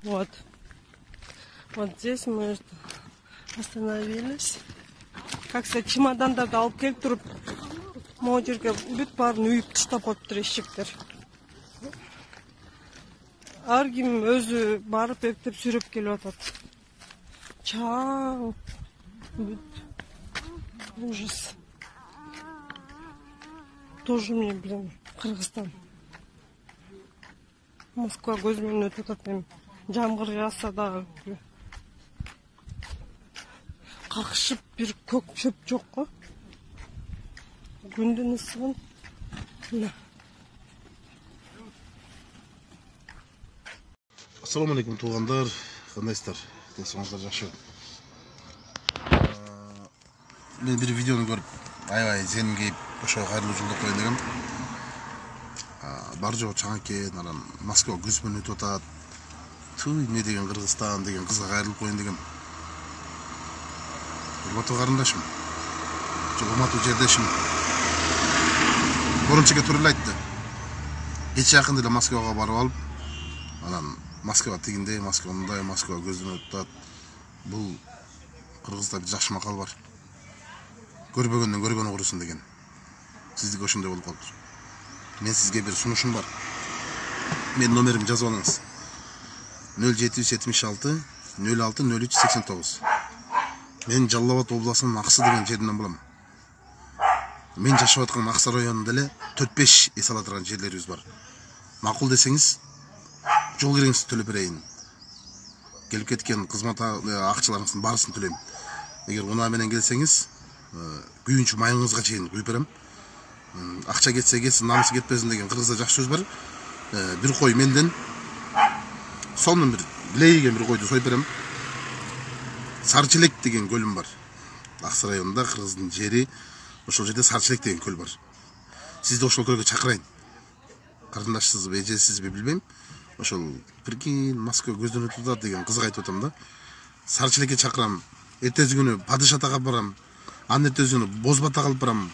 Вот. Вот здесь мы остановились. Как сказать, чемодандарды алып келип туруп, могу жерге бүт баарын үйүп таштап коюптур эшектер. Ар ким өзү барып эптеп сүйрөп келип атат. Чаң. Бүт. Ужас. Тоже мне, блин, Кыргызстан. Москва көзүмөн өтүп атат эми. Жамгыр жааса дагы. Какшып бир көк чөп жок го. Күндүн ысыгын. Assalamu alaikum tuğanlar, kandayızlar, tesonuzlar жақсы. Ben bir videonu görüp, ay senin geyip, oşa hayırlı yolculuk koyun degem. Бар жоғы чаң екен, аран Москва көзімен өтіп атат. Туй, не деген Қырғызстан деген қызға қайырылып қойын дегем. Урматтуу қарындашым, урматтуу жердешим. Бұрыншыға туралы айтты. Кече жақында эле Москваға барып алып, анан Москва тигинде, Москва мындай, Москва көзүнө өтүп. Бул Кыргызда бир жакшы макал бар. Көрбөгөндөн көргөнү курусун деген. Сиздики ошондой болуп калыптыр. Мен сизге бир сунушум бар. Мен номеримди жазып алыңыз. 0776 06 03 89. Мен Жалал Абад областынын Аксы деген жеринен болом. Мен жашап аткан Аксы районунда эле 4-5 эс ала турган жерлерибиз бар. Макул десеңиз, жол киреңизди төлөп берейин. Келип кеткен кызмат акчаларыңыздын баарысын төлөйм. Эгер унаа менен келсеңиз, күйүнчү майыңызга чейин күйүп берем. Акча кетсе кетсин, намысы кетпесин деген кыргызда жакшы сөз бар. Бир кой менден, сонун бир лейген бир койду союп берем. Сарчелек деген көлүм бар. Аксы районунда Кыргыздын жери, ошол жерде Сарчелек деген көл бар. Сизди ошол көлгө чакырайын. Карындашсызбы, эжесизби билбейм. Ошол прикинь, Москва көздөн өтүп атат деген кызга айтып атам да. Сарчелекке чакырам. Эртеси күнү Падыш атага барам. Анын эртеси күнү Бозбат атага алып барам.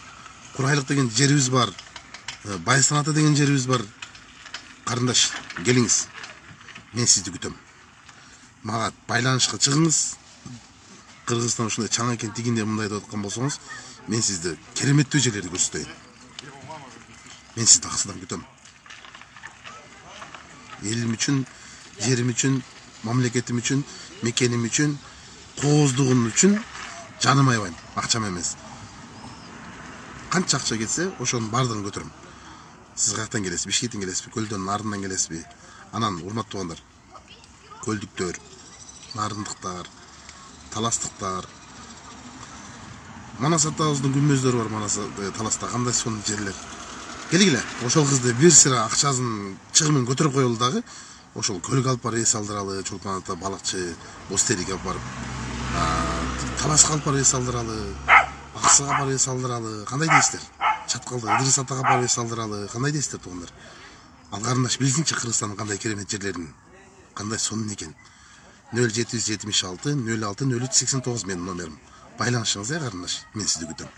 Курайлык деген жерибиз бар. Байстан ата деген жерибиз бар. Карындаш, келиңиз. Мен сизди күтөм. Мага байланышка чыгыңыз. Кыргызстан ушундай чаң экен тигинде мындай деп аткан болсоңуз, мен сизди кереметтүү жерлерди көрсөтөйүн. Мен сизди Аксыдан күтөм. Элим үчүн, жерим үчүн, мамлекетим үчүн, мекеним үчүн, кооздугум үчүн жаным аябайм, акчам эмес. Канча акча кетсе, ошонун баардыгын көтөрөм. Сиз каяктан келесиз? Бишкектен келесизби? Көлдөн, нарындан келесизби? Анан урматтуу туугандар, көлдүктөр, нарындыктар, таластыктар. Манас атабыздын күмбөздөрү бар, Манас Таласта кандай сонун жерлер. Келгиле, ошол кызды бир сыра акчасын чыгымын көтөрүп коелу дагы, ошол көлгө алып барып эс алдыралы, Чолпон ата балыкчы, Бостерикке алып барып, Талашка алып барып эс алдыралы, Аксыга барып эс алдыралы, кандай дейсиздер? Чаткалда Ыдырыс атага барып эс алдыралы, кандай дейсиздер туугандар? Ал карындаш билсинчи Кыргызстандын кандай керемет жерлерин, кандай сонун экен. 0776 06 03 89 менин номерим. Байланышыңыз, карындаш, мен сизди күтөм.